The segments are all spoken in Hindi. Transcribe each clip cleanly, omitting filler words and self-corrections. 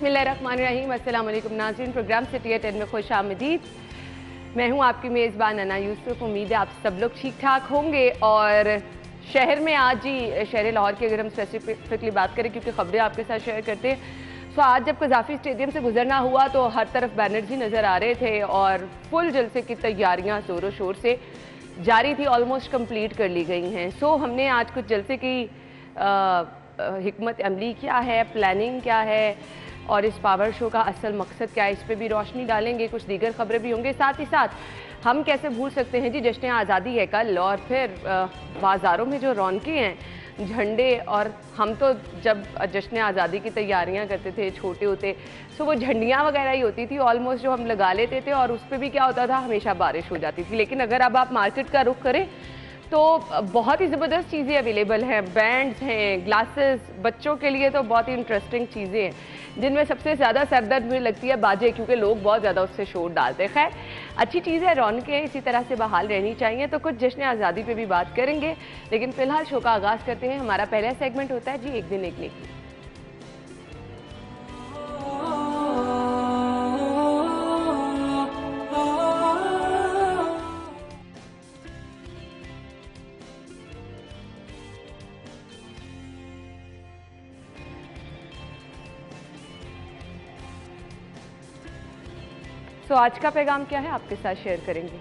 बिस्मिल्लाहिर्रहमानिर्रहीम। अस्सलाम वालेकुम नाज़रीन, प्रोग्राम सिटी एट 10 में खुश आमदीद। मैं हूँ आपकी मेज़बान अना यूसुफ। उम्मीद है आप सब लोग ठीक ठाक होंगे। और शहर में आज ही शहर लाहौर की अगर हम स्पेसिफिकली बात करें, क्योंकि ख़बरें आपके साथ शेयर करते हैं, तो आज जब कज़ाफ़ी स्टेडियम से गुजरना हुआ तो हर तरफ बैनर्स ही नज़र आ रहे थे और फुल जलसे की तैयारियाँ ज़ोरों शोर से जारी थी, ऑलमोस्ट कंप्लीट कर ली गई हैं। सो हमने आज कुछ जलसे की हिकमत अमली क्या है, प्लानिंग क्या है और इस पावर शो का असल मकसद क्या है, इस पर भी रोशनी डालेंगे। कुछ दीगर खबरें भी होंगे। साथ ही साथ हम कैसे भूल सकते हैं जी, जश्न आज़ादी है कल और फिर बाज़ारों में जो रौनकें हैं, झंडे। और हम तो जब जश्न आज़ादी की तैयारियां करते थे छोटे होते, सो वो झंडियाँ वगैरह ही होती थी ऑलमोस्ट, जो हम लगा लेते थे और उस पर भी क्या होता था, हमेशा बारिश हो जाती थी। लेकिन अगर अब आप मार्केट का रुख करें तो बहुत ही ज़बरदस्त चीज़ें अवेलेबल हैं, बैंड्स हैं, ग्लासेस, बच्चों के लिए तो बहुत ही इंटरेस्टिंग चीज़ें हैं, जिनमें सबसे ज़्यादा सरदर्द मुझे लगती है बाजे, क्योंकि लोग बहुत ज़्यादा उससे शोर डालते हैं। खैर, अच्छी चीज़ है, रौनकें इसी तरह से बहाल रहनी चाहिए। तो कुछ जश्न आज़ादी पे भी बात करेंगे, लेकिन फ़िलहाल शो का आगाज़ करते हैं। हमारा पहला सेगमेंट होता है जी एक दिन एक नेकी। तो आज का पैगाम क्या है, आपके साथ शेयर करेंगे।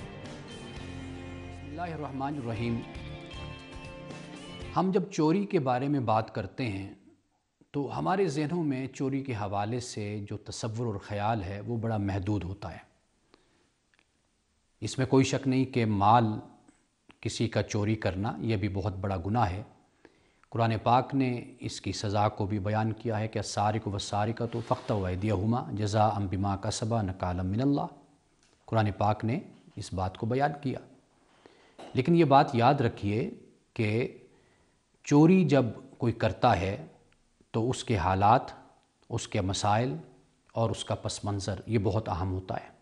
बिस्मिल्लाहिर्रहमानिर्रहीम। हम जब चोरी के बारे में बात करते हैं तो हमारे ज़हनों में चोरी के हवाले से जो तसव्वुर और ख़याल है वो बड़ा महदूद होता है। इसमें कोई शक नहीं कि माल किसी का चोरी करना यह भी बहुत बड़ा गुनाह है। कुरान पाक ने इसकी सज़ा को भी बयान किया है कि अस्सारिक़ु वस्सारिक़तु फ़क़्तउ अयदियहुमा जज़ाअम बिमा कसबा नकालम मिनल्लाह। कुरान पाक ने इस बात को बयान किया। लेकिन ये बात याद रखिए कि चोरी जब कोई करता है तो उसके हालात, उसके मसाइल और उसका पस मंज़र ये बहुत अहम होता है।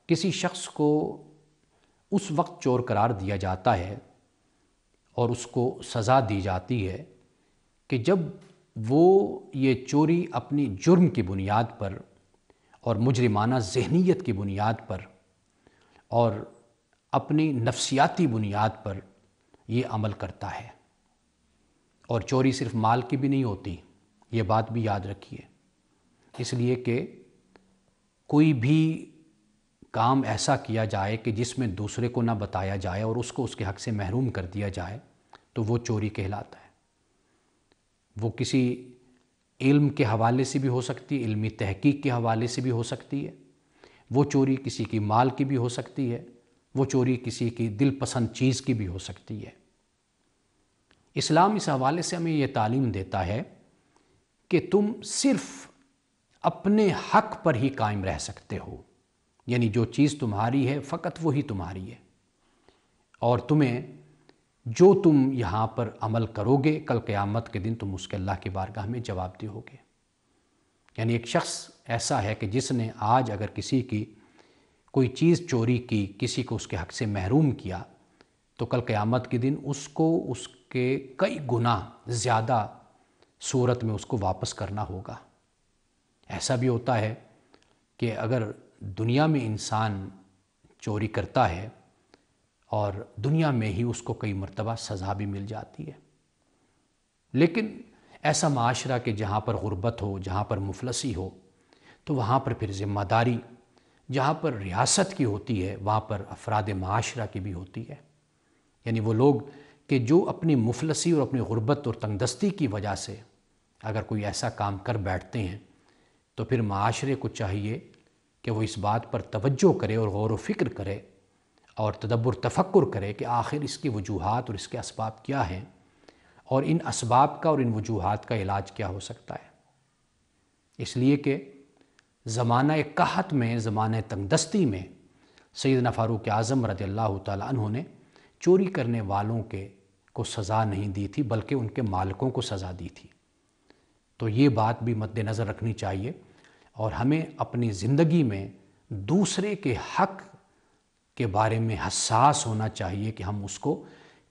किसी शख्स को उस वक्त चोर करार दिया जाता है और उसको सज़ा दी जाती है कि जब वो ये चोरी अपनी जुर्म की बुनियाद पर और मुजरिमाना ज़हनीत की बुनियाद पर और अपनी नफ्सियाती बुनियाद पर ये अमल करता है। और चोरी सिर्फ माल की भी नहीं होती, ये बात भी याद रखिए। इसलिए कि कोई भी काम ऐसा किया जाए कि जिसमें दूसरे को ना बताया जाए और उसको उसके हक़ से महरूम कर दिया जाए तो वो चोरी कहलाता है। वो किसी इल्म के हवाले से भी हो सकती है, इल्मी तहकीक के हवाले से भी हो सकती है। वो चोरी किसी की माल की भी हो सकती है, वो चोरी किसी की दिल पसंद चीज़ की भी हो सकती है। इस्लाम इस हवाले से हमें ये तालीम देता है कि तुम सिर्फ़ अपने हक़ पर ही कायम रह सकते हो, यानी जो चीज़ तुम्हारी है फ़कत वही तुम्हारी है, और तुम्हें जो तुम यहाँ पर अमल करोगे कल क़यामत के दिन तुम उसके अल्लाह की बारगाह में जवाबदेह होगे। यानी एक शख्स ऐसा है कि जिसने आज अगर किसी की कोई चीज़ चोरी की, किसी को उसके हक़ से महरूम किया, तो कल क़यामत के दिन उसको उसके कई गुना ज़्यादा सूरत में उसको वापस करना होगा। ऐसा भी होता है कि अगर दुनिया में इंसान चोरी करता है और दुनिया में ही उसको कई मर्तबा सज़ा भी मिल जाती है, लेकिन ऐसा माशरा कि जहाँ पर गुर्बत हो, जहाँ पर मुफलसी हो, तो वहाँ पर फिर ज़िम्मेदारी जहाँ पर रियासत की होती है वहाँ पर अफराद माशरा की भी होती है। यानी वो लोग कि जो अपनी मुफलसी और अपनी गुर्बत और तंगदस्ती की वजह से अगर कोई ऐसा काम कर बैठते हैं तो फिर माशरे को चाहिए कि वो इस बात पर तवज्जो करे और गौर व फ़िक्र करे और तदब्बुर तफक्कुर करे कि आखिर इसकी वजूहात और इसके असबाब क्या हैं और इन असबाब का और इन वजूहात का इलाज क्या हो सकता है। इसलिए कि ज़माना कहत में, ज़माना तंगदस्ती में सैयदना फ़ारूक आज़म रज़ियल्लाहु ताला अन्हु ने चोरी करने वालों के को सज़ा नहीं दी थी, बल्कि उनके मालिकों को सज़ा दी थी। तो ये बात भी मद्देनज़र रखनी चाहिए और हमें अपनी ज़िंदगी में दूसरे के हक़ के बारे में हसास होना चाहिए कि हम उसको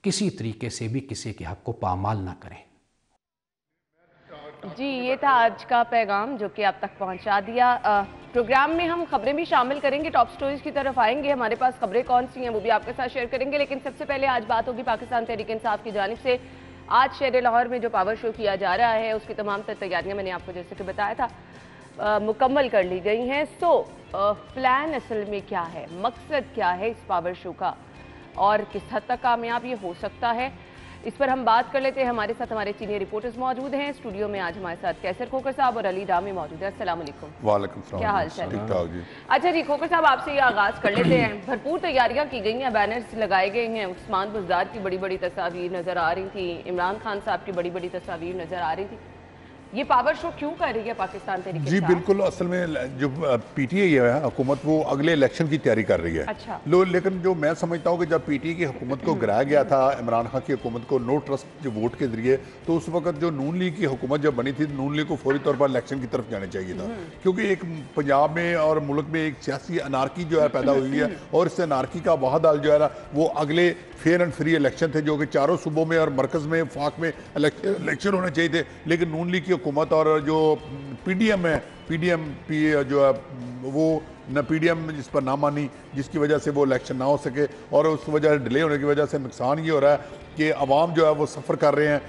किसी तरीके से भी किसी के हक़ को पामाल ना करें। जी, ये था आज का पैगाम जो कि आप तक पहुंचा दिया। प्रोग्राम में हम खबरें भी शामिल करेंगे, टॉप स्टोरीज की तरफ आएंगे, हमारे पास खबरें कौन सी हैं वो भी आपके साथ शेयर करेंगे। लेकिन सबसे पहले आज बात होगी पाकिस्तान तहरीक इंसाफ की जानिब से। आज शहर लाहौर में जो पावर शो किया जा रहा है उसकी तमाम तर तैयारियां मैंने आपको जैसे कि बताया था मुकम्मल कर ली गई हैं। प्लान असल में क्या है, मकसद क्या है इस पावर शो का और किस हद तक कामयाब ये हो सकता है, इस पर हम बात कर लेते हैं। हमारे साथ हमारे सीनियर रिपोर्टर्स मौजूद हैं स्टूडियो में। आज हमारे साथ कैसर खोकर साहब और अली डामी मौजूद है। अस्सलाम वालेकुम। वालेकुम सलाम। क्या हाल चाल? ठीक ठाक जी। अच्छा जी, खोकर साहब आपसे ये आगाज कर लेते हैं। भरपूर तैयारियां की गई हैं, बैनर्स लगाए गए हैं, उस्मान बुज़दार की बड़ी बड़ी तस्वीर नजर आ रही थी, इमरान खान साहब की बड़ी बड़ी तस्वीर नजर आ रही थी। ये पावर शो क्यों कर रही है पाकिस्तान तहरीक जी इंसाफ? बिल्कुल, असल में जो पीटीआई है हुकूमत, वो अगले इलेक्शन की तैयारी कर रही है। अच्छा। लेकिन जो मैं समझता हूँ कि जब पीटीआई की हुकूमत को गिराया गया था, इमरान खान की हुकूमत को नो ट्रस्ट जो वोट के जरिए, तो उस वक्त जो नून लीग की हुकूमत जब बनी थी, नून लीग को फौरी तौर पर इलेक्शन की तरफ जाना चाहिए था, क्योंकि एक पंजाब में और मुल्क में एक सियासी अनारकी जो है पैदा हुई है, और इस अनारकी का वाहद हल जो है ना, वो अगले फेयर एंड फ्री इलेक्शन थे, जो कि चारों सूबों में और मरकज़ में फाक में इलेक्शन होने चाहिए थे। लेकिन नून लीग की हुकूमत और जो पीडीएम है, पीडीएम जो है वो न पीडीएम जिस पर ना मानी, जिसकी वजह से वो इलेक्शन ना हो सके, और उस वजह डिले होने की वजह से नुकसान ये हो रहा है कि अवाम जो है वो सफ़र कर रहे हैं,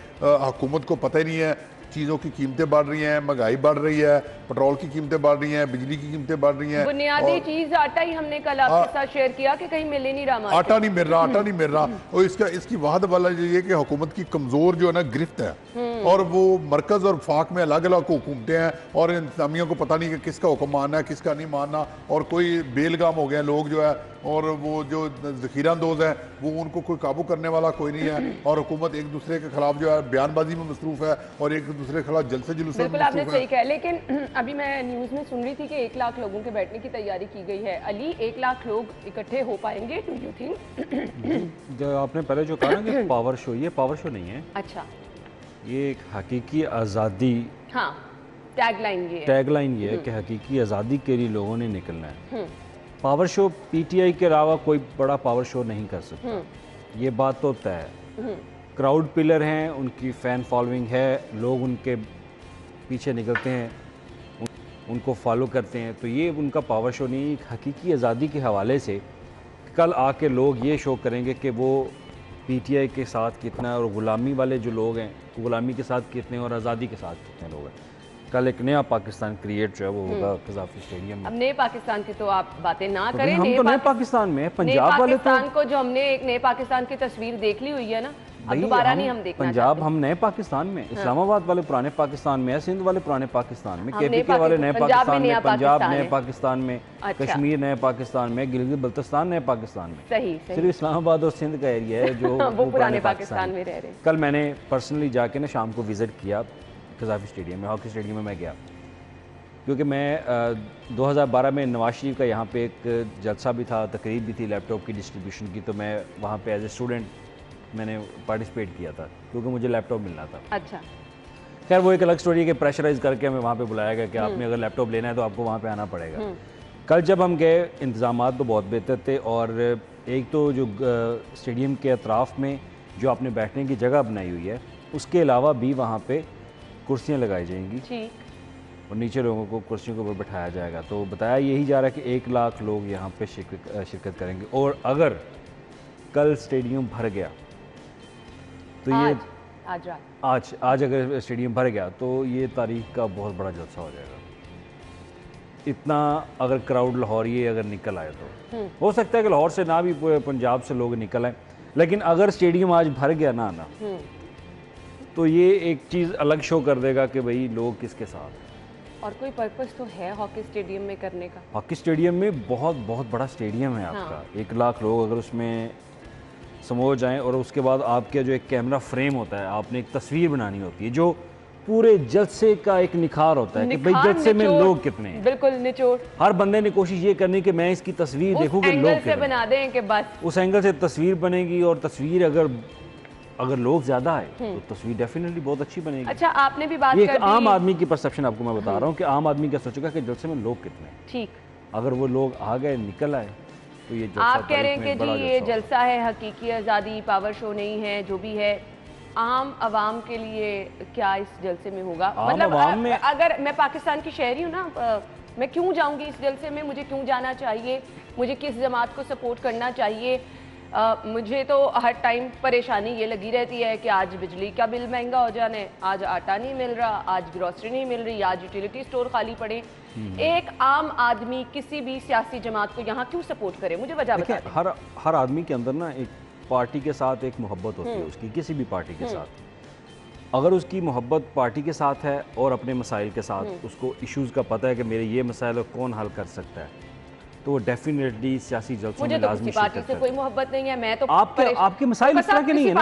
हुकूमत को पता ही नहीं है, चीज़ों की कीमतें बढ़ रही हैं, महंगाई बढ़ रही है, पेट्रोल की कीमतें बढ़ रही हैं, बिजली की कीमतें बढ़ रही हैं। बुनियादी चीज आटा ही हमने कल आपके साथ शेयर किया कि कहीं मिल ही नहीं रहा, आटा नहीं मिल रहा, आटा नहीं मिल रहा। और इसकी वाहद वाला ये कि हुकूमत की कमज़ोर जो है ना गिरफ्त है, और वो मरकज़ और फाक में अलग अलग हुकूमतें हैं, और इंतजामिया को पता नहीं कि किसका हुक्म मानना है किसका नहीं मानना, और कोई बेलगाम हो गए लोग जो है, और वो जो ज़ख़ीरांदोज़ हैं वो उनको कोई काबू करने वाला कोई नहीं है, और हुकूमत एक दूसरे के खिलाफ जो है बयानबाजी में मसरूफ़ है, और एक दूसरे के खिलाफ जलसे जुलूस में बिल्कुल आपने मसरूफ़ है। सही कहा। लेकिन अभी मैं न्यूज़ में सुन रही थी कि 1 लाख लोगों के बैठने की तैयारी की गई है। अली, 1 लाख लोग इकट्ठे हो पाएंगे, डू यू थिंक? जो आपने पहले जो कहा ना कि पावर शो, ये पावर शो नहीं है, अच्छा, ये एक हकीकी आज़ादी, हाँ, टैगलाइन ये है। टैगलाइन ये है कि हकीकी आज़ादी के लिए लोगों ने निकलना है। पावर शो पीटीआई के अलावा कोई बड़ा पावर शो नहीं कर सकता, ये बात तो तय है। क्राउड पिलर हैं, उनकी फ़ैन फॉलोइंग है, लोग उनके पीछे निकलते हैं, उनको फॉलो करते हैं, तो ये उनका पावर शो नहीं। एक हकीकी आज़ादी के हवाले से कल आके लोग ये शो करेंगे कि वो पीटीआई के साथ कितना है, और ग़ुलामी वाले जो लोग हैं ग़ुलामी के साथ कितने, और आज़ादी के साथ कितने लोग हैं। कल एक नया पाकिस्तान क्रिएट जो है वो होगा कज़ाफ़ी स्टेडियम में। अब नए पाकिस्तान की तो आप बातें ना तो करें, हम तो नए पाकिस्तान में, पंजाब वाले तो पाकिस्तान को जो हमने एक नए पाकिस्तान की तस्वीर देख ली हुई है ना, अब दोबारा नहीं हम देखना पंजाब, चाहते। हम नए पाकिस्तान में, इस्लामाबाद वाले पुराने पाकिस्तान में, सिंध वाले पुराने पाकिस्तान में, हम केपीके वाले नए पाकिस्तान में, पंजाब नए है। पाकिस्तान में, अच्छा। कश्मीर नए पाकिस्तान में, गिलगित बल्तिस्तान नए पाकिस्तान में। सही सही। सिर्फ इस्लामाबाद और सिंध का एरिया है जो वो पुराने पाकिस्तान में रह रहे हैं। कल मैंने पर्सनली जाके ना शाम को विज़िट किया कज़ाफ़ी स्टेडियम में, हॉकी स्टेडियम में मैं गया, क्योंकि मैं 2012 में नवाज शरीफ का यहाँ पे एक जलसा भी था, तकरीब भी थी लैपटॉप की डिस्ट्रीब्यूशन की, तो मैं वहाँ पे एज ए स्टूडेंट मैंने पार्टिसिपेट किया था, क्योंकि मुझे लैपटॉप मिलना था। अच्छा, खैर वो एक अलग स्टोरी है कि प्रेशराइज़ करके हमें वहाँ पे बुलाया गया कि आपने अगर लैपटॉप लेना है तो आपको वहाँ पे आना पड़ेगा। कल जब हम गए, इंतज़ामात तो बहुत बेहतर थे, और एक तो जो स्टेडियम के अतराफ़ में जो आपने बैठने की जगह बनाई हुई है, उसके अलावा भी वहाँ पे कुर्सियाँ लगाई जाएंगी, ठीक, और नीचे लोगों को कुर्सियों के ऊपर बैठाया जाएगा। तो बताया यही जा रहा है कि 1 लाख लोग यहाँ पे शिरकत करेंगे, और अगर कल स्टेडियम भर गया तो ये आज रात आज अगर स्टेडियम भर गया तो ये तारीख का बहुत बड़ा जलसा हो जाएगा। इतना अगर क्राउड लाहौरी अगर निकल आए तो हो सकता है कि लाहौर से ना भी पंजाब से लोग निकल आए, लेकिन अगर स्टेडियम आज भर गया ना तो ये एक चीज़ अलग शो कर देगा कि भाई लोग किसके साथ हैं। और कोई पर्पस तो है हॉकी स्टेडियम में करने का? हॉकी स्टेडियम में बहुत बड़ा स्टेडियम है आपका, 1 लाख लोग अगर उसमें समो जाएं, और उसके बाद आपके जो एक कैमरा फ्रेम होता है, आपने एक तस्वीर बनानी होती है जो पूरे जलसे का एक निखार होता है कि भाई जलसे में लोग कितने हैं। बिल्कुल निचोड़। हर बंदे ने कोशिश ये करनी कि मैं इसकी तस्वीर देखूं कि लोग से बना दें कि बस उस एंगल से तस्वीर बनेगी, और तस्वीर अगर लोग ज्यादा आए तो तस्वीर डेफिनेटली बहुत अच्छी बनेगी। अच्छा, आपने भी बात ये कर एक दी, आम आदमी की परसेप्शन आपको मैं बता रहा हूँ कि आम आदमी क्या सोचेगा कि जलसे में लोग कितने हैं। ठीक, अगर वो लोग आ गए, निकल आए, तो ये आप कह रहे हैं कि जी ये जलसा है, हकीकी आज़ादी, पावर शो नहीं है, जो भी है, आम आवाम के लिए क्या इस जलसे में होगा? आम मतलब आवाम में अगर मैं पाकिस्तान की शहरी हूँ ना, मैं क्यों जाऊंगी इस जलसे में? मुझे क्यों जाना चाहिए? मुझे किस जमात को सपोर्ट करना चाहिए? मुझे तो हर टाइम परेशानी ये लगी रहती है कि आज बिजली का बिल महंगा हो जाने, आज आटा नहीं मिल रहा, आज ग्रोसरी नहीं मिल रही, आज यूटिलिटी स्टोर खाली पड़े। एक आम आदमी किसी भी सियासी जमात को यहाँ क्यों सपोर्ट करे? मुझे वजह बता दें। हर आदमी के अंदर ना एक पार्टी के साथ एक मोहब्बत होती है उसकी, किसी भी पार्टी के साथ। अगर उसकी मोहब्बत पार्टी के साथ है और अपने मसाइल के साथ, उसको इश्यूज़ का पता है कि मेरे ये मसाइल कौन हल कर सकता है, तो वो डेफिनेटली सियासी जलसों में लाजमी शिरकत पार्टी से कोई मोहब्बत नहीं है। मैं तो आपके मसाइल इस तरह के नहीं है ना,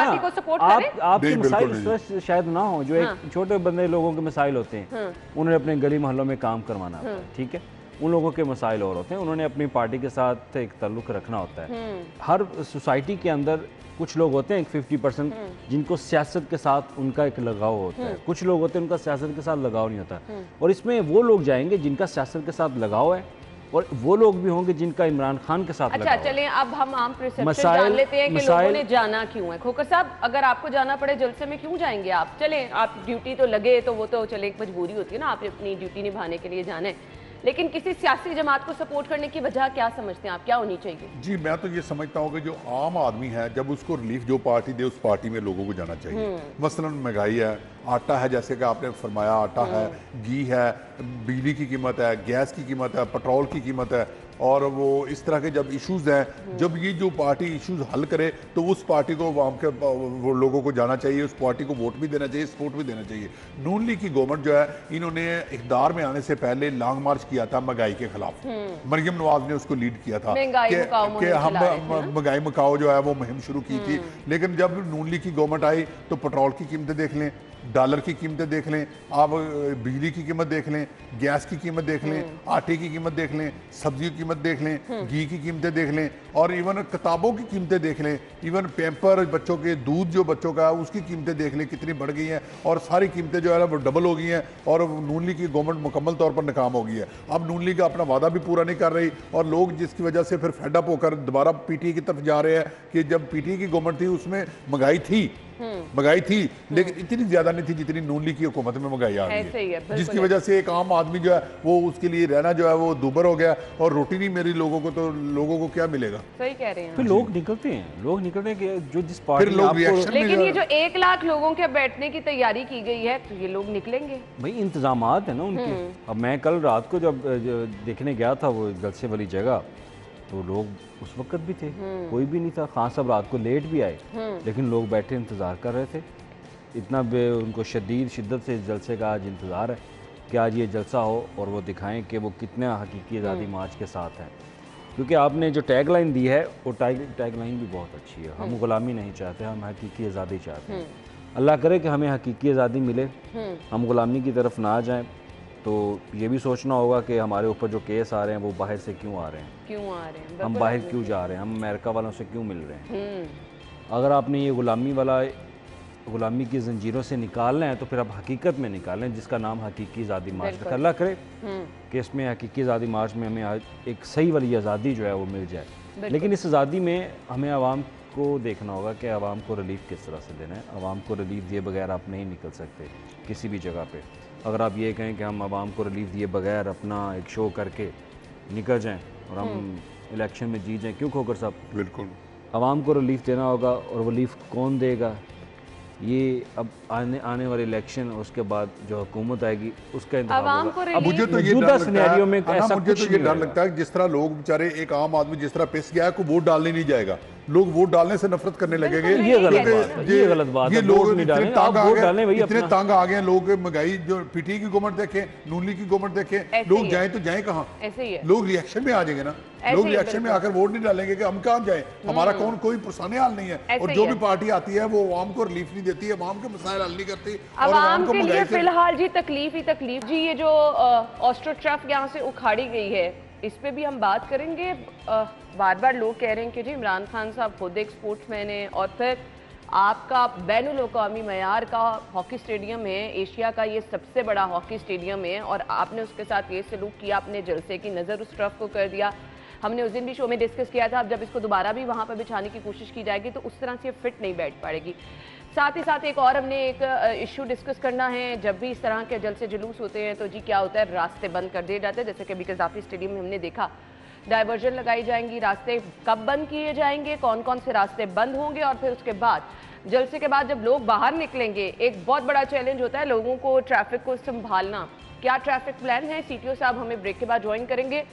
आपके मसाइल इस तरह शायद ना हो जो एक छोटे बंदे लोगों के मसाइल होते हैं, उन्होंने अपने गली मोहल्लों में काम करवाना होता है, ठीक है, उन लोगों के मसाइल और होते हैं, उन्होंने अपनी पार्टी के साथ एक ताल्लुक रखना होता है। हर सोसाइटी के अंदर कुछ लोग होते हैं, एक 50% जिनको सियासत के साथ उनका एक लगाव होता है, कुछ लोग होते हैं उनका सियासत के साथ लगाव नहीं होता, और इसमें वो लोग जाएंगे जिनका सियासत के साथ लगाव है, और वो लोग भी होंगे जिनका इमरान खान के साथ अच्छा चलें, अब हम आम परसेप्शन जान लेते हैं कि लोगों ने जाना क्यों है। खोखर साहब, अगर आपको जाना पड़े जलसे में क्यों जाएंगे आप? चलें, आप ड्यूटी तो लगे तो वो तो चले, एक मजबूरी होती है ना, आप अपनी ड्यूटी निभाने के लिए जाना है, लेकिन किसी सियासी जमात को सपोर्ट करने की वजह क्या समझते हैं आप, क्या होनी चाहिए? जी, मैं तो ये समझता हूँ कि जो आम आदमी है, जब उसको रिलीफ जो पार्टी दे उस पार्टी में लोगों को जाना चाहिए। मसलन महंगाई है, आटा है, जैसे कि आपने फरमाया, आटा है, घी है, बिजली की कीमत है, गैस की कीमत है, पेट्रोल की कीमत है, और वो इस तरह के जब इश्यूज हैं, जब ये जो पार्टी इश्यूज हल करे तो उस पार्टी को वहाँ के वो लोगों को जाना चाहिए, उस पार्टी को वोट भी देना चाहिए, सपोर्ट भी देना चाहिए। नून लीग की गवर्नमेंट जो है, इन्होंने इक़्तिदार में आने से पहले लॉन्ग मार्च किया था महंगाई के खिलाफ। मरियम नवाज ने उसको लीड किया था कि हम महंगाई मुकाओ जो है वो मुहिम शुरू की थी। लेकिन जब नून लीग की गवर्नमेंट आई तो पेट्रोल की कीमतें देख लें, डॉलर की कीमतें देख लें, आप बिजली की कीमत देख लें, गैस की कीमत देख लें, आटे की कीमत देख लें, सब्जियों की कीमत देख लें, घी की कीमतें देख लें, और इवन किताबों की कीमतें देख लें, इवन पेपर, बच्चों के दूध जो बच्चों का है उसकी कीमतें देख लें कितनी बढ़ गई हैं, और सारी कीमतें जो है ना वो डबल हो गई हैं, और नून लीग की गवर्नमेंट मुकम्मल तौर पर नाकाम हो गई है। अब नून लीग अपना वादा भी पूरा नहीं कर रही, और लोग जिसकी वजह से फिर फेडअप होकर दोबारा पीटीआई की तरफ जा रहे हैं कि जब पीटीआई की गवर्नमेंट थी उसमें महंगाई थी लेकिन इतनी ज्यादा नहीं थी जितनी नून लीग की हुकूमत में महंगाई आ गई है, जिसकी वजह से एक आम आदमी जो है वो उसके लिए रहना जो है वो दुबर हो गया, और रोटी नहीं मेरी लोगों को, तो लोगों को क्या मिलेगा? सही कह रहे हैं। फिर लोग निकलते हैं कि जो जिस पार्टी फिर लोग रिएक्शन, लेकिन ये जो 1 लाख लोगों के बैठने की तैयारी की गई है तो ये लोग निकलेंगे भाई, इंतजामात है ना उनके। अब मैं कल रात को जब देखने गया था वो जलसे वाली जगह, तो लोग उस वक्त भी थे, कोई भी नहीं था। खान साहब रात को लेट भी आए, लेकिन लोग बैठे इंतज़ार कर रहे थे। इतना उनको शिद्दत से इस जलसे का आज इंतज़ार है कि आज ये जलसा हो और वो दिखाएं कि वो कितना हकीकी आज़ादी मार्च के साथ है। क्योंकि आपने जो टैग लाइन दी है वो टैग लाइन भी बहुत अच्छी है। हम गुलामी नहीं चाहते, हम हकीकी आज़ादी चाहते हैं। अल्लाह करे कि हमें हकीकी आज़ादी मिले, हम गुलामी की तरफ ना आ जाएँ। तो ये भी सोचना होगा कि हमारे ऊपर जो केस आ रहे हैं वो बाहर से क्यों आ रहे हैं, हम बाहर क्यों जा रहे हैं, हम अमेरिका वालों से क्यों मिल रहे हैं। अगर आपने ये गुलामी की जंजीरों से निकालना है तो फिर आप हकीकत में निकालें, जिसका नाम हकीकी आज़ादी मार्च है। अल्लाह करे कि इसमें हकीकी आज़ादी मार्च में हमें एक सही वाली आज़ादी जो है वो मिल जाए। लेकिन इस आज़ादी में हमें आवाम को देखना होगा कि आवाम को रिलीफ किस तरह से देना है। आवाम को रिलीफ दिए बगैर आप नहीं निकल सकते किसी भी जगह पे। अगर आप ये कहें कि हम आवाम को रिलीफ दिए बगैर अपना एक शो करके निकल जाएं और हम इलेक्शन में जीत जाएं, क्यों खोकर साहब? बिल्कुल, आवाम को रिलीफ देना होगा, और वो रिलीफ कौन देगा ये अब आने वाले इलेक्शन और उसके बाद जो हुकूमत आएगी उसका इंतखाब होगा। अब मुझे तो ये डर लगता है जिस तरह लोग बेचारे, एक आम आदमी जिस तरह पिस गया है, को वोट डालने नहीं जाएगा, लोग वोट डालने से नफरत करने लगेंगे। ये गलत बात है। ये लोग इतने तंग आ गए लोग। महंगाई जो पीटीआई की गवर्नमेंट देखे, नून लीग की गवर्नमेंट देखे, लोग जाए तो जाए कहाँ? लोग रिएक्शन में आ जाएंगे ना, लोग रिएक्शन में आकर वोट नहीं डालेंगे कि हम कहाँ जाए, हमारा कोई पुरसाने हाल नहीं है। और जो भी पार्टी आती है वो आवाम को रिलीफ नहीं देती है, आवाम के मसाइल हल नहीं करती। आवाम के लिए फिलहाल जी तकलीफ ही तकलीफ। जी ये जो ऑस्ट्रो ट्रफ यहाँ से उखाड़ी गई है, इस पे भी हम बात करेंगे। बार बार लोग कह रहे हैं कि जी इमरान खान साहब खुद एक स्पोर्ट्समैन है, और फिर आपका बैनुल अक़वामी मयार का हॉकी स्टेडियम है, एशिया का ये सबसे बड़ा हॉकी स्टेडियम है, और आपने उसके साथ ये सलूक किया, आपने जलसे की नज़र उस ट्रफ को कर दिया। हमने उस दिन भी शो में डिस्कस किया था, अब जब इसको दोबारा भी वहाँ पर बिछाने की कोशिश की जाएगी तो उस तरह से फिट नहीं बैठ पाएगी। साथ ही साथ एक और हमने एक इशू डिस्कस करना है। जब भी इस तरह के जलसे जुलूस होते हैं तो जी क्या होता है, रास्ते बंद कर दिए जाते हैं। जैसे कि अभी कज़ाफी स्टेडियम में हमने देखा, डाइवर्जन लगाई जाएंगी, रास्ते कब बंद किए जाएंगे, कौन कौन से रास्ते बंद होंगे, और फिर उसके बाद जलसे के बाद जब लोग बाहर निकलेंगे, एक बहुत बड़ा चैलेंज होता है लोगों को ट्रैफिक को संभालना। क्या ट्रैफिक प्लान है? सीटीओ साहब हमें ब्रेक के बाद ज्वाइन करेंगे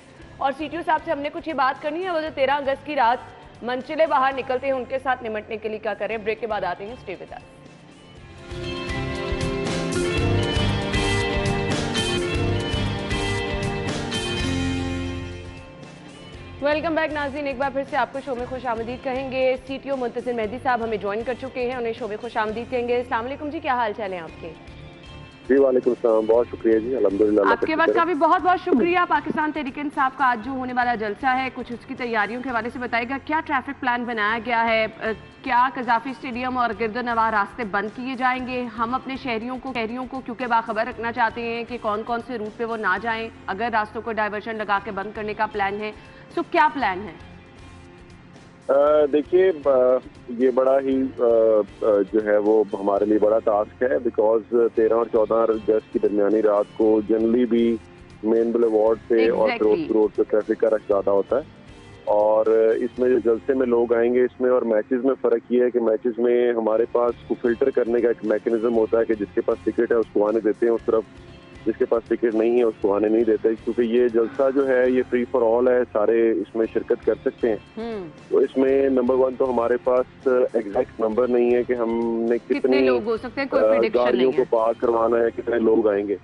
और सीटीओ साहब से हमने कुछ ये बात करनी है, वो जो 13 अगस्त की रात मंचले बाहर निकलते हैं उनके साथ निपटने के लिए क्या करें। ब्रेक के बाद आते हैं, stay with us. Welcome back नाज़रीन, एक बार फिर से आपको शो में खुश आमदीद कहेंगे। सीटीओ मुंतज़िर मेहदी साहब हमें ज्वाइन कर चुके हैं, उन्हें शो में खुश आमदीद कहेंगे। अस्सलाम वालेकुम जी, क्या हाल चाल है आपके? जी वालेकुम सलाम, बहुत शुक्रिया जी, अल्हम्दुलिल्लाह। आपके वक्त का भी बहुत बहुत शुक्रिया। पाकिस्तान तहरीक-ए-इंसाफ का आज जो होने वाला जलसा है, कुछ उसकी तैयारियों के हवाले से बताएगा। क्या ट्रैफिक प्लान बनाया गया है? क्या कज़ाफी स्टेडियम और गिरदोनवाह रास्ते बंद किए जाएंगे? हम अपने शहरियों को क्योंकि बाखबर रखना चाहते हैं कि कौन कौन से रूट पे वो ना जाएं, अगर रास्तों को डाइवर्शन लगा के बंद करने का प्लान है। सो क्या प्लान है? देखिए, ये बड़ा ही जो है वो हमारे लिए बड़ा टास्क है, बिकॉज 13 और 14 अगस्त की दरमियानी रात को जनरली भी मेन बुलेवार्ड पे और फिरोजपुर रोड पे ट्रैफिक का रश ज़्यादा होता है। और इसमें जो जलसे में लोग आएंगे, इसमें और मैचेस में फ़र्क ये है कि मैचेस में हमारे पास को फिल्टर करने का एक मैकेनिज्म होता है कि जिसके पास टिकट है उसको आने देते हैं, उस तरफ जिसके पास टिकट नहीं है उसको आने नहीं देते, क्योंकि ये जलसा जो है ये फ्री फॉर ऑल है, सारे इसमें शिरकत कर सकते हैं। तो इसमें नंबर 1 तो हमारे पास एग्जैक्ट नंबर नहीं है कि हमने कितने लोग हो सकते हैं, कोई प्रेडिक्शन गाड़ियों नहीं को पार करवाना है, कितने लोग आएंगे।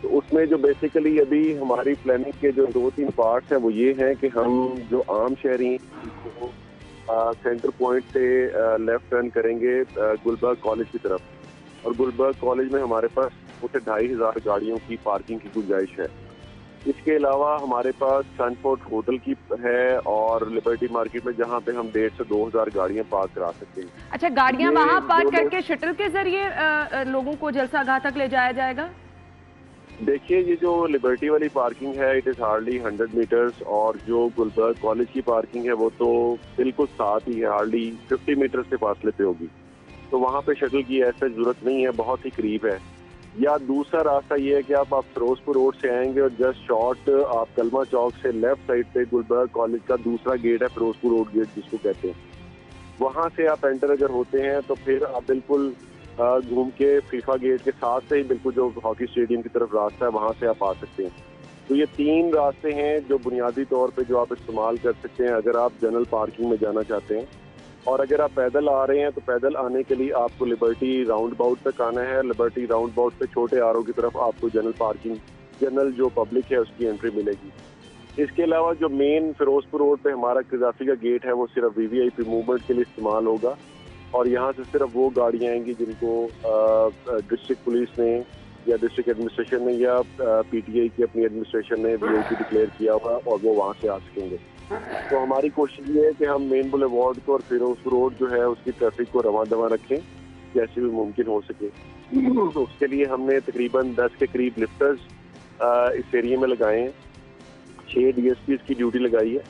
तो उसमें जो बेसिकली अभी हमारी प्लानिंग के जो 2-3 पार्ट्स हैं वो ये हैं कि हम जो आम शहरी को सेंटर पॉइंट से लेफ्ट टर्न करेंगे गुलबर्ग कॉलेज की तरफ, और गुलबर्ग कॉलेज में हमारे पास उसे 2500 गाड़ियों की पार्किंग की गुंजाइश है। इसके अलावा हमारे पास सनफोर्ट होटल की है और लिबर्टी मार्केट में जहां पे हम 1,500 से 2,000 गाड़ियां पार्क करा सकते हैं। अच्छा, गाड़ियां वहां पार्क करके शटल के जरिए लोगों को जलसागाह तक ले जाया जाएगा? देखिए, ये जो लिबर्टी वाली पार्किंग है इट इज़ हार्डली 100 मीटर्स, और जो गुलबर्ग कॉलेज की पार्किंग है वो तो बिल्कुल साथ ही है, हार्डली 50 मीटर्स के फासले पे होगी। तो वहाँ पे शटल की ऐसा जरूरत नहीं है, बहुत ही करीब है। या दूसरा रास्ता ये है कि आप फिरोजपुर रोड से आएंगे और जस्ट शॉर्ट आप कलमा चौक से लेफ्ट साइड पे गुलबर्ग कॉलेज का दूसरा गेट है, फिरोजपुर रोड गेट जिसको कहते हैं, वहाँ से आप एंटर अगर होते हैं तो फिर आप बिल्कुल घूम के फीफा गेट के साथ से ही बिल्कुल जो हॉकी स्टेडियम की तरफ रास्ता है वहाँ से आप आ सकते हैं। तो ये 3 रास्ते हैं जो बुनियादी तौर पे जो आप इस्तेमाल कर सकते हैं अगर आप जनरल पार्किंग में जाना चाहते हैं। और अगर आप पैदल आ रहे हैं तो पैदल आने के लिए आपको लिबर्टी राउंड अबाउट तक आना है। लिबर्टी राउंड अबाउट पे छोटे आरओ की तरफ आपको जनरल पार्किंग, जनरल जो पब्लिक है उसकी एंट्री मिलेगी। इसके अलावा जो मेन फिरोजपुर रोड पे हमारा कज़ाफी का गेट है वो सिर्फ वीवीआईपी मूवमेंट के लिए इस्तेमाल होगा, और यहाँ से सिर्फ वो गाड़ियाँ आएंगी जिनको डिस्ट्रिक्ट पुलिस ने या डिस्ट्रिक्ट एडमिनिस्ट्रेशन ने या पीटीआई की अपनी एडमिनिस्ट्रेशन ने वीआईपी डिक्लेयर किया हुआ, और वो वहाँ से आ सकेंगे। तो हमारी कोशिश ये है कि हम मेन बुलेवार्ड को और फिरोजपुर रोड जो है उसकी ट्रैफिक को रवां दवा रखें जैसे भी मुमकिन हो सके। तो उसके लिए हमने तकरीबन 10 के करीब लिफ्टर्स इस एरिया में लगाए हैं, 6 डीएसपीज की ड्यूटी लगाई है,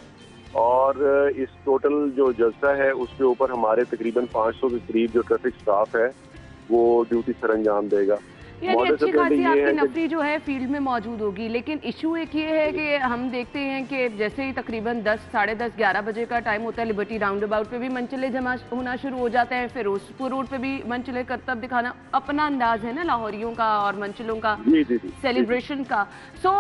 और इस टोटल जो जलसा है उसके ऊपर हमारे तकरीबन 500 के करीब जो ट्रैफिक स्टाफ है वो ड्यूटी सर अंजाम देगा। यानी अच्छी खासी आपकी नफरी जो है फील्ड में मौजूद होगी। लेकिन इशू एक ये है कि हम देखते हैं कि जैसे ही तकरीबन 10, साढ़े 10, 11 बजे का टाइम होता है, लिबर्टी राउंड अबाउट पे भी मनचले जमा होना शुरू हो जाते हैं, फिरोजपुर रोड पे भी मनचले करतब दिखाना, अपना अंदाज है ना लाहौरियों का और मनचलों का सेलिब्रेशन का। सो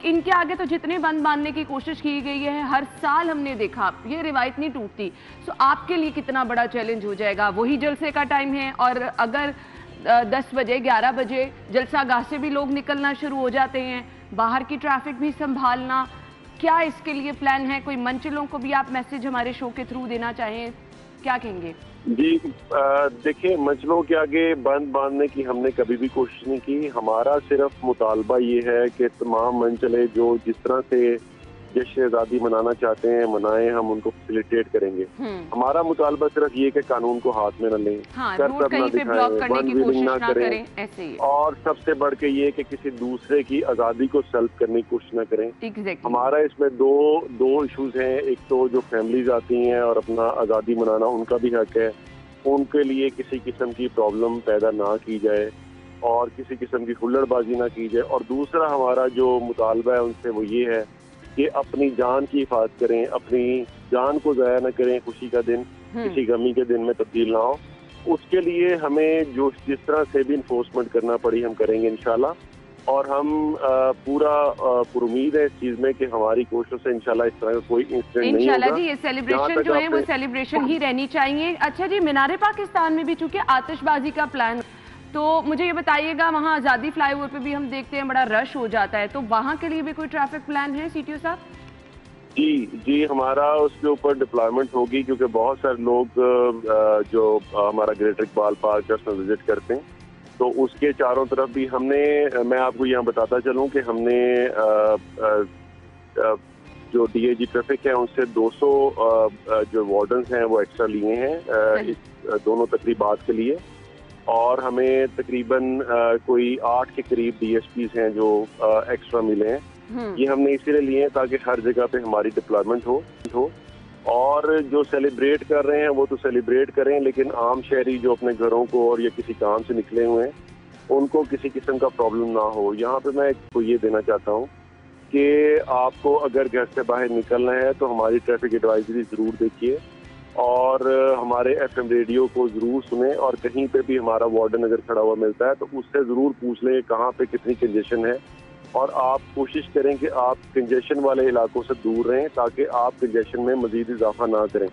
इनके आगे तो जितने बंद बांधने की कोशिश की गई है, हर साल हमने देखा ये रिवायत नहीं टूटती। सो आपके लिए कितना बड़ा चैलेंज हो जाएगा? वही जलसे का टाइम है, और अगर 10 बजे 11 बजे जलसागाह से भी लोग निकलना शुरू हो जाते हैं, बाहर की ट्रैफिक भी संभालना, क्या इसके लिए प्लान है? कोई मंचलों को भी आप मैसेज हमारे शो के थ्रू देना चाहें, क्या कहेंगे? जी देखिए, मंचलों के आगे बंद बांधने की हमने कभी भी कोशिश नहीं की। हमारा सिर्फ मुतालबा ये है कि तमाम मंचले जो जिस तरह से जश्न आज़ादी मनाना चाहते हैं मनाएं, हम उनको फैसिलिटेट करेंगे। हमारा मुतालबा सिर्फ ये कि कानून को हाथ में न लें, कर सब न दिखाएं, वन व्हीलिंग ना करें, ऐसे ही। और सबसे बढ़ के ये कि किसी दूसरे की आज़ादी को सल्ब करने की कोशिश न करें। हमारा इसमें दो इश्यूज हैं। एक तो जो फैमिलीज आती हैं और अपना आज़ादी मनाना उनका भी हक है, उनके लिए किसी किस्म की प्रॉब्लम पैदा ना की जाए और किसी किस्म की हुल्लड़बाजी ना की जाए। और दूसरा हमारा जो मुतालबा है उनसे वो ये है कि अपनी जान की हिफाजत करें, अपनी जान को ज़ाया ना करें, खुशी का दिन किसी गमी के दिन में तब्दील ना हो। उसके लिए हमें जो जिस तरह से भी इन्फोर्समेंट करना पड़ी हम करेंगे इंशाल्लाह। और हम पूरा पुरुमीद है इस चीज़ में कि हमारी कोशिशों से इंशाल्लाह इस तरह का कोई इंसिडेंट नहीं होगा। इंशाल्लाह जी, ये सेलिब्रेशन जो है वो सेलिब्रेशन ही रहनी चाहिए। अच्छा जी, मीनार पाकिस्तान में भी चूंकि आतिशबाजी का प्लान, तो मुझे ये बताइएगा, वहाँ आज़ादी फ्लाईओवर पे भी हम देखते हैं बड़ा रश हो जाता है, तो वहाँ के लिए भी कोई ट्रैफिक प्लान है सीटीओ साहब? जी, हमारा उसके ऊपर डिप्लॉयमेंट होगी क्योंकि बहुत सारे लोग जो हमारा ग्रेटर इकबाल पार्क ट्रस्ट में विजिट करते हैं, तो उसके चारों तरफ भी हमने, मैं आपको यहाँ बताता चलूँ कि हमने जो डीएजी ट्रैफिक है उनसे 200 जो वार्डन्स हैं वो एक्स्ट्रा लिए हैं इस दोनों तकरीबात के लिए। और हमें तकरीबन कोई 8 के करीब डीएसपीज हैं जो एक्स्ट्रा मिले हैं। ये हमने इसीलिए लिए हैं ताकि हर जगह पे हमारी डिप्लॉयमेंट हो। और जो सेलिब्रेट कर रहे हैं वो तो सेलिब्रेट करें, लेकिन आम शहरी जो अपने घरों को और या किसी काम से निकले हुए हैं उनको किसी किस्म का प्रॉब्लम ना हो। यहाँ पे मैं आपको ये देना चाहता हूँ कि आपको अगर घर से बाहर निकलना है तो हमारी ट्रैफिक एडवाइजरी ज़रूर देखिए और हमारे एफएम रेडियो को ज़रूर सुने। और कहीं पे भी हमारा वार्डन अगर खड़ा हुआ मिलता है तो उससे ज़रूर पूछ लें कहाँ पे कितनी कंजेशन है, और आप कोशिश करें कि आप कंजेशन वाले इलाकों से दूर रहें ताकि आप कंजेशन में मजीद इजाफा ना करें।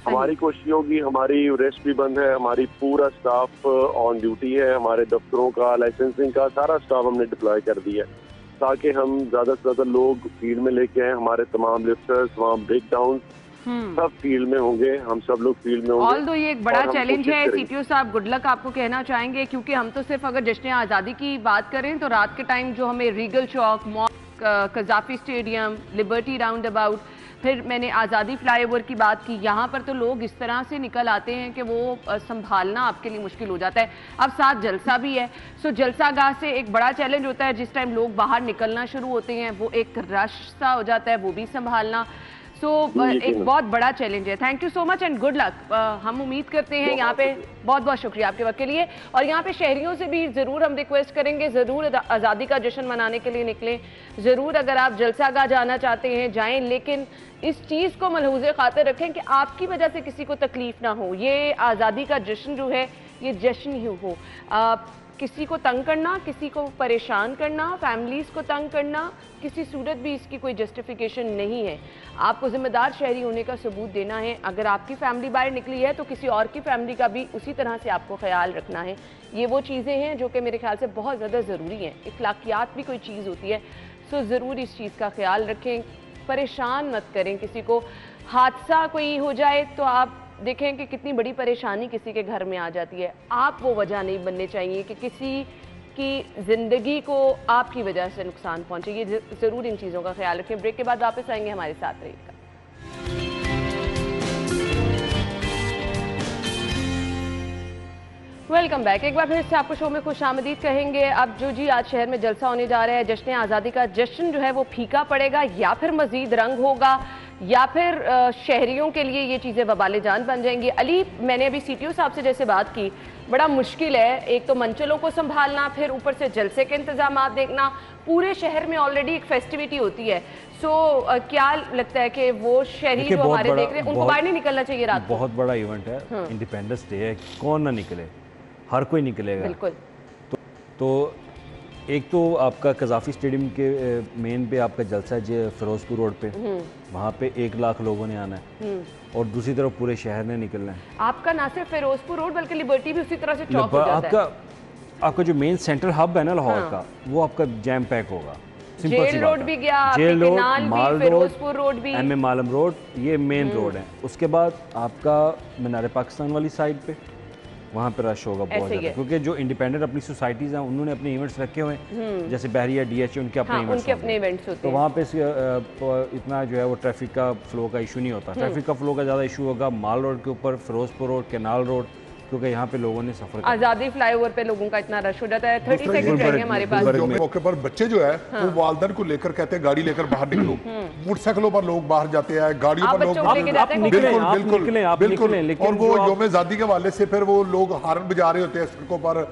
हमारी कोशिश होगी, हमारी रेस्ट भी बंद है, हमारी पूरा स्टाफ ऑन ड्यूटी है, हमारे दफ्तरों का, लाइसेंसिंग का सारा स्टाफ हमने डिप्लॉय कर दिया है ताकि हम ज़्यादा से ज़्यादा लोग फील्ड में लेके आए। हमारे तमाम लिफ्टर्स, तमाम ब्रेक डाउन सब फील्ड में होंगे, हम सब लोग फील्ड में होंगे। ऑल्दो ये एक बड़ा चैलेंज है, सीटीओ साहब गुड लक आपको कहना चाहेंगे, क्योंकि हम तो सिर्फ अगर जश्न आज़ादी की बात करें तो रात के टाइम जो हमें Regal Chowk, mosque, Gaddafi stadium, Liberty roundabout, फिर मैंने आज़ादी फ्लाईओवर की बात की, यहाँ पर तो लोग इस तरह से निकल आते हैं कि वो संभालना आपके लिए मुश्किल हो जाता है। अब साथ जलसा भी है, सो जलसा गाह से एक बड़ा चैलेंज होता है, जिस टाइम लोग बाहर निकलना शुरू होते हैं वो एक रश सा हो जाता है, वो भी संभालना। सो एक बहुत बड़ा चैलेंज है। Thank you so much and good luck. हम उम्मीद करते हैं यहाँ पे, बहुत बहुत शुक्रिया आपके वक्त के लिए। और यहाँ पे शहरियों से भी ज़रूर हम रिक्वेस्ट करेंगे, ज़रूर आज़ादी का जश्न मनाने के लिए निकलें, ज़रूर अगर आप जलसागाह जाना चाहते हैं जाएं, लेकिन इस चीज़ को मलहूज़े खातिर रखें कि आपकी वजह से किसी को तकलीफ ना हो। ये आज़ादी का जश्न जो है ये जश्न ही हो। किसी को तंग करना, किसी को परेशान करना, फैमिलीज़ को तंग करना, किसी सूरत भी इसकी कोई जस्टिफिकेशन नहीं है। आपको ज़िम्मेदार शहरी होने का सबूत देना है। अगर आपकी फैमिली बाहर निकली है तो किसी और की फैमिली का भी उसी तरह से आपको ख्याल रखना है। ये वो चीज़ें हैं जो कि मेरे ख्याल से बहुत ज़्यादा ज़रूरी हैं। इखलाकियात भी कोई चीज़ होती है, सो ज़रूर इस चीज़ का ख्याल रखें। परेशान मत करें किसी को। हादसा कोई हो जाए तो आप देखें कि कितनी बड़ी परेशानी किसी के घर में आ जाती है। आप वो वजह नहीं बनने चाहिए कि किसी की ज़िंदगी को आपकी वजह से नुकसान पहुंचे। ये ज़रूर इन चीज़ों का ख्याल रखें। ब्रेक के बाद वापस आएंगे, हमारे साथ रहिएगा। Welcome back. एक बार फिर से आपको शो में खुशामदीद कहेंगे। अब जो जी आज शहर में जलसा होने जा रहा है, जश्न आज़ादी का जश्न जो है वो फीका पड़ेगा या फिर मज़ीद रंग होगा या फिर शहरियों के लिए ये चीज़ें वबाले जान बन जाएंगी। अली, मैंने अभी सीटीओ साहब से जैसे बात की, बड़ा मुश्किल है एक तो मंचलों को संभालना, फिर ऊपर से जलसे के इंतजाम देखना। पूरे शहर में ऑलरेडी एक फेस्टिविटी होती है। सो क्या लगता है कि वो शहरी जो हमारे देख रहे हैं उनको बाहर नहीं निकलना चाहिए रात को? बहुत बड़ा इवेंट है, इंडिपेंडेंस डे है, कौन ना निकले, हर कोई निकलेगा। बिल्कुल। तो एक तो आपका कजाफी स्टेडियम के मेन पे आपका जलसा है फिरोजपुर रोड पे, वहाँ पे 1 लाख लोगों ने आना है और दूसरी तरफ पूरे शहर ने निकलना है। आपका ना सिर्फ फिरोजपुर रोड बल्कि लिबर्टी भी उसी तरह से चौक हो जाता है। आपका जो मेन सेंट्रल हब है ना लाहौर का, वो आपका जैम पैक होगा। जेल रोड भी गया, जेल रोड, माल फिरोजपुर रोड भी, एम ए मालम रोड, ये मेन रोड है। उसके बाद आपका मीनार पाकिस्तान वाली साइड पे वहाँ पे रश होगा बहुत ज़्यादा, क्योंकि जो इंडिपेंडेंट अपनी सोसाइटीज़ हैं उन्होंने अपने इवेंट्स रखे हुए हैं, जैसे बहरिया डीएचए उनके अपने इवेंट्स होते हैं। तो वहाँ पे इतना जो है वो ट्रैफिक का फ्लो का इशू नहीं होता। ट्रैफिक का फ्लो का ज़्यादा इशू होगा माल रोड के ऊपर, फिरोजपुर रोड, केनाल रोड, क्योंकि यहाँ पे लोगों ने सफ़र किया। आज़ादी फ्लाईओवर पे लोगों का इतना रश हो जाता है। 30 दूसरा ये सेकंड रहेंगे हमारे पास। गुलबर्ग जो में- मौके पर बच्चे जो है वो वालदैन को लेकर कहते हैं गाड़ी लेकर बाहर निकलो। मोटरसाइकिलों पर लोग बाहर जाते हैं, गाड़ियों आप पर लोग बच्चों को लेके जाते हैं? निकलें, बिल्कुल आप बिल्कुल निकलें, आप बिल्कुल। निकलें, लेकिन और वो जो आप- यौम आज़ादी के हवाले से फिर वो लोग हॉर्न बजा रहे होते हैं सड़कों पर।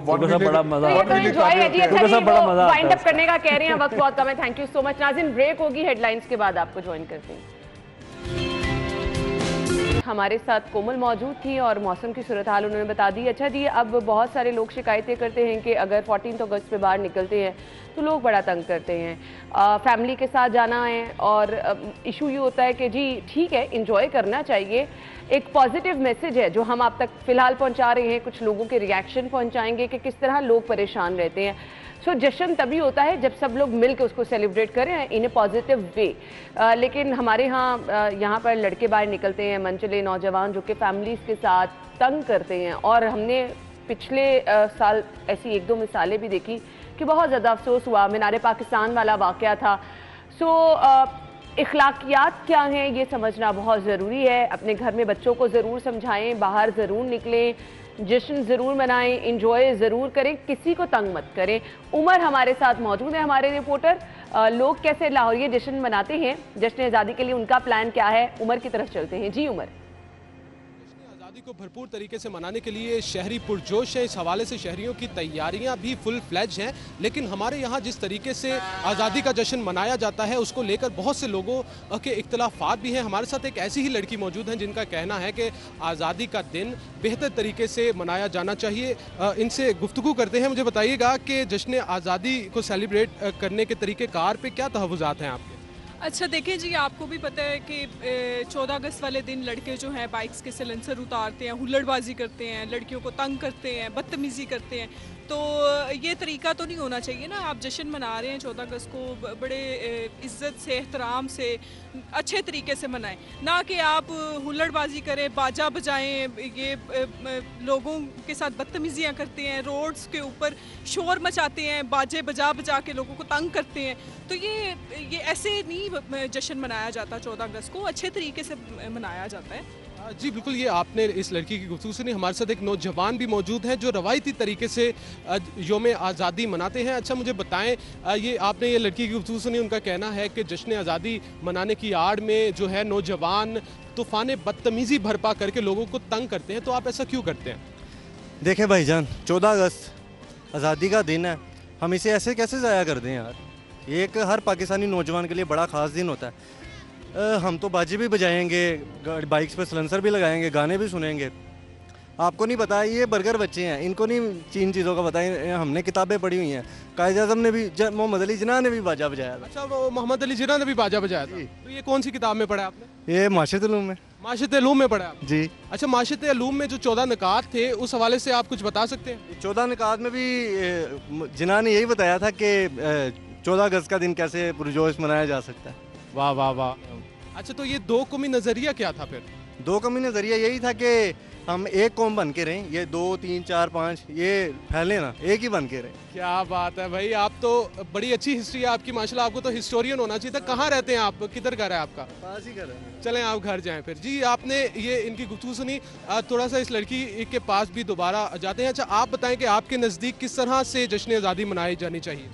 उनको सब बड़ा मजा तो ये आता तो है। एंजॉय है जी। अच्छा उनको जी, सब बड़ा वो मजा आता वाइंड है अप करने का कह रहे हैं, वक्त बहुत कम है। थैंक यू सो मच नाज़रीन। ब्रेक होगी, हेडलाइंस के बाद आपको ज्वाइन करते हैं। हमारे साथ कोमल मौजूद थी और मौसम की सूरत हाल उन्होंने बता दी। अच्छा जी, अब बहुत सारे लोग शिकायतें करते हैं कि अगर 14 अगस्त पे बाहर निकलते हैं तो लोग बड़ा तंग करते हैं। फैमिली के साथ जाना है और इशू ये होता है कि जी ठीक है, इंजॉय करना चाहिए। एक पॉजिटिव मैसेज है जो हम आप तक फ़िलहाल पहुंचा रहे हैं। कुछ लोगों के रिएक्शन पहुंचाएंगे कि किस तरह लोग परेशान रहते हैं। सो जश्न तभी होता है जब सब लोग मिलकर उसको सेलिब्रेट करें इन ए पॉजिटिव वे। लेकिन हमारे यहाँ पर लड़के बाहर निकलते हैं, मनचले नौजवान जो कि फैमिलीज़ के साथ तंग करते हैं। और हमने पिछले साल ऐसी 1-2 मिसालें भी देखी कि बहुत ज़्यादा अफसोस हुआ। मीनार पाकिस्तान वाला वाक़या था। सो इखलाकियात क्या हैं ये समझना बहुत ज़रूरी है। अपने घर में बच्चों को ज़रूर समझाएं, बाहर ज़रूर निकलें, जश्न ज़रूर मनाएं, इंजॉय ज़रूर करें, किसी को तंग मत करें। उमर हमारे साथ मौजूद है, हमारे रिपोर्टर। लोग कैसे लाहौरिये जश्न मनाते हैं, जश्न आज़ादी के लिए उनका प्लान क्या है, उमर की तरफ चलते हैं। जी उमर। आज़ादी को भरपूर तरीके से मनाने के लिए शहरी पुरजोश है। इस हवाले से शहरियों की तैयारियां भी फुल फ्लैज हैं। लेकिन हमारे यहाँ जिस तरीके से आज़ादी का जश्न मनाया जाता है उसको लेकर बहुत से लोगों के इख्तलाफात भी हैं। हमारे साथ एक ऐसी ही लड़की मौजूद हैं जिनका कहना है कि आज़ादी का दिन बेहतर तरीके से मनाया जाना चाहिए। इनसे गुफ्तगू करते हैं। मुझे बताइएगा कि जश्न आज़ादी को सेलिब्रेट करने के तरीक़ेकार पे क्या तहफ़्फ़ुज़ात हैं आपके? अच्छा देखिए जी, आपको भी पता है कि 14 अगस्त वाले दिन लड़के जो हैं बाइक्स के सिलेंसर उतारते हैं, हुल्लड़बाजी करते हैं, लड़कियों को तंग करते हैं, बदतमीज़ी करते हैं। तो ये तरीका तो नहीं होना चाहिए ना। आप जश्न मना रहे हैं 14 अगस्त को, बड़े इज़्ज़त से, एहतराम से, अच्छे तरीके से मनाएं, ना कि आप हुल्लड़बाजी करें, बाजा बजाएं, ये लोगों के साथ बदतमीज़ियाँ करते हैं, रोड्स के ऊपर शोर मचाते हैं, बाजे बजा बजा के लोगों को तंग करते हैं। तो ये ऐसे नहीं जश्न मनाया जाता। 14 अगस्त को अच्छे तरीके से मनाया जाता है। जी बिल्कुल, ये आपने इस लड़की की गुफ्तगू सुनी। हमारे साथ एक नौजवान भी मौजूद हैं जो रवायती तरीके से योम आज़ादी मनाते हैं। अच्छा मुझे बताएं, ये आपने ये लड़की की गुफ्तगू सुनी, उनका कहना है कि जश्न आज़ादी मनाने की आड़ में जो है नौजवान तूफ़ान बदतमीज़ी भरपा करके लोगों को तंग करते हैं। तो आप ऐसा क्यों करते हैं? देखें भाईजान, 14 अगस्त आज़ादी का दिन है, हम इसे ऐसे कैसे ज़ाया कर दें यार। ये एक हर पाकिस्तानी नौजवान के लिए बड़ा ख़ास दिन होता है। हम तो बाजी भी बजाएंगे, बाइक्स पर सलेंसर भी लगाएंगे, गाने भी सुनेंगे। आपको नहीं पता, ये बर्गर बच्चे हैं, इनको नहीं इन चीज़ों का पता है। हमने किताबें पढ़ी हुई हैं, कायद आज़म ने भी, मोहम्मद अली जिन्ना ने भी बाजा बजाया था। अच्छा, वो मोहम्मद अली जिन्ना ने भी बाजा बजाया था। तो ये कौन सी किताब में पढ़ा आपने? ये माशरत उलूम में। माशरत उलूम में पढ़ा आपने? जी। अच्छा, माशरत उलूम में जो 14 निकात थे उस हवाले से आप कुछ बता सकते हैं? 14 निकात में भी जिन्ना ने यही बताया था कि 14 अगस्त का दिन कैसे पुरजोश मनाया जा सकता है। वाह वाह वाह। अच्छा, तो ये 2 कौमी नज़रिया क्या था फिर? 2 कौमी नज़रिया यही था कि हम एक कौम बन के रहें, ये 2, 3, 4, 5 ये फैले ना, एक ही बन के रहें। क्या बात है भाई, आप तो बड़ी अच्छी हिस्ट्री है आपकी माशाल्लाह। आपको तो हिस्टोरियन होना चाहिए था। कहाँ रहते हैं आप, किधर घर है आपका? पास ही कर रहे हैं। चलें आप घर जाएं फिर। जी, आपने ये इनकी गुफ्तगू सुनी। थोड़ा सा इस लड़की के पास भी दोबारा जाते हैं। अच्छा, आप बताएं कि आपके नज़दीक किस तरह से जश्न आज़ादी मनाई जानी चाहिए?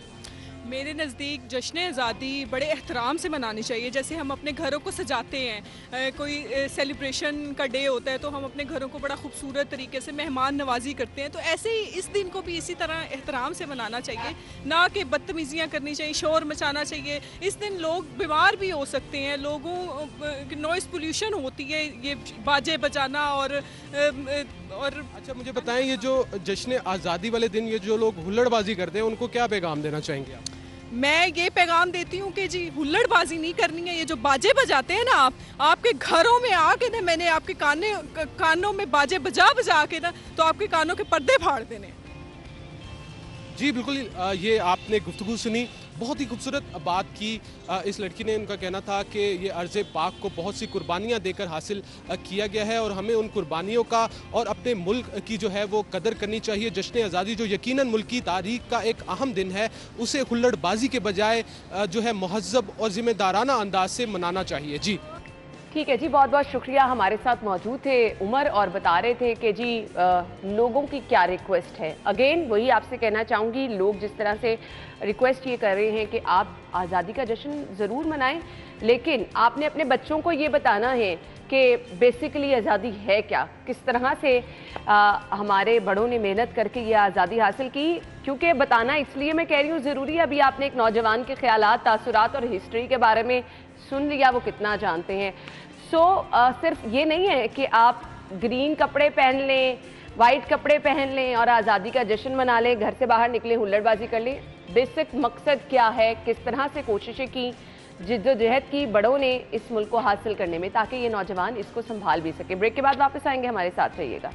मेरे नज़दीक जश्न आज़ादी बड़े एहतराम से मनानी चाहिए। जैसे हम अपने घरों को सजाते हैं, कोई सेलिब्रेशन का डे होता है तो हम अपने घरों को बड़ा खूबसूरत तरीके से मेहमान नवाजी करते हैं। तो ऐसे ही इस दिन को भी इसी तरह एहतराम से मनाना चाहिए, ना कि बदतमीज़ियाँ करनी चाहिए, शोर मचाना चाहिए। इस दिन लोग बीमार भी हो सकते हैं, लोगों नॉइज़ पोल्यूशन होती है, ये बाजे बजाना और अच्छा मुझे बताएं, ये जो जश्न आज़ादी वाले दिन ये जो लोग हुल्लड़बाजी करते हैं उनको क्या पैगाम देना चाहेंगे आप? मैं ये पैगाम देती हूँ कि जी हुल्लड़बाजी नहीं करनी है। ये जो बाजे बजाते हैं ना, आपके घरों में आके ना, मैंने आपके कानों में बाजे बजा बजा के ना तो आपके कानों के पर्दे फाड़ देने। जी बिल्कुल, ये आपने गुफ्तगू सुनी, बहुत ही खूबसूरत बात की इस लड़की ने। उनका कहना था कि ये अर्ज़ पाक को बहुत सी कुर्बानियाँ देकर हासिल किया गया है और हमें उन कुर्बानियों का और अपने मुल्क की जो है वो कदर करनी चाहिए। जश्न आज़ादी जो यकीनन मुल्क की तारीख का एक अहम दिन है, उसे हुल्लड़बाजी के बजाय जो है महज़्ज़ब और ज़िम्मेदाराना अंदाज से मनाना चाहिए। जी ठीक है जी, बहुत बहुत शुक्रिया। हमारे साथ मौजूद थे उमर और बता रहे थे कि जी लोगों की क्या रिक्वेस्ट है। अगेन वही आपसे कहना चाहूँगी, लोग जिस तरह से रिक्वेस्ट ये कर रहे हैं कि आप आज़ादी का जश्न ज़रूर मनाएं, लेकिन आपने अपने बच्चों को ये बताना है कि बेसिकली आज़ादी है क्या, किस तरह से हमारे बड़ों ने मेहनत करके ये आज़ादी हासिल की। क्योंकि बताना इसलिए मैं कह रही हूँ ज़रूरी है। अभी आपने एक नौजवान के ख्यालात, तासुरात और हिस्ट्री के बारे में सुन लिया, वो कितना जानते हैं। सिर्फ ये नहीं है कि आप ग्रीन कपड़े पहन लें, वाइट कपड़े पहन लें और आज़ादी का जश्न मना लें, घर से बाहर निकले हुल्लड़बाजी कर लें। बेसिक मकसद क्या है, किस तरह से कोशिशें की, जिद्दोजहद की बड़ों ने इस मुल्क को हासिल करने में, ताकि ये नौजवान इसको संभाल भी सके। ब्रेक के बाद वापस आएंगे, हमारे साथ रहिएगा।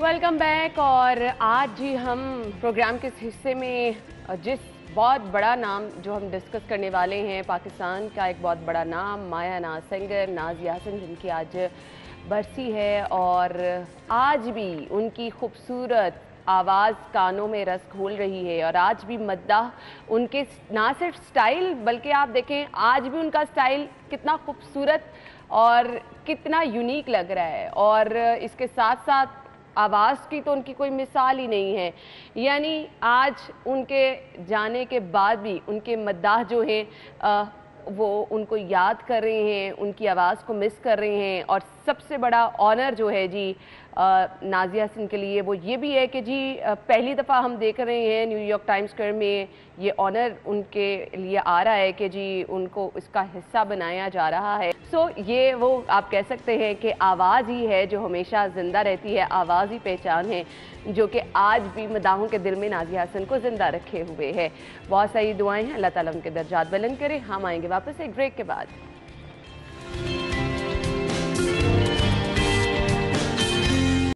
Welcome back. और आज जी हम प्रोग्राम के इस हिस्से में जिस बहुत बड़ा नाम जो हम डिस्कस करने वाले हैं, पाकिस्तान का एक बहुत बड़ा नाम, माया नाज सिंगर, नाज यासिन, जिनकी आज बरसी है और आज भी उनकी खूबसूरत आवाज़ कानों में रस घोल रही है। और आज भी मद्दाह उनके ना सिर्फ स्टाइल, बल्कि आप देखें आज भी उनका स्टाइल कितना खूबसूरत और कितना यूनिक लग रहा है। और इसके साथ साथ आवाज़ की तो उनकी कोई मिसाल ही नहीं है। यानी आज उनके जाने के बाद भी उनके मद्दाह जो हैं वो उनको याद कर रहे हैं, उनकी आवाज़ को मिस कर रहे हैं। और सबसे बड़ा ऑनर जो है जी नाज़िया सिंह के लिए वो ये भी है कि जी पहली दफ़ा हम देख रहे हैं न्यूयॉर्क टाइम्स स्क्वायर में ये ऑनर उनके लिए आ रहा है कि जी उनको इसका हिस्सा बनाया जा रहा है। सो ये वो आप कह सकते हैं कि आवाज़ ही है जो हमेशा ज़िंदा रहती है, आवाज़ ही पहचान है जो कि आज भी मदाहों के दिल में नाज़िया सिंह को ज़िंदा रखे हुए है। बहुत सारी दुआएं हैं, अल्लाह ताला उनके दर्जात बुलंद करे। हम आएंगे वापस एक ब्रेक के बाद।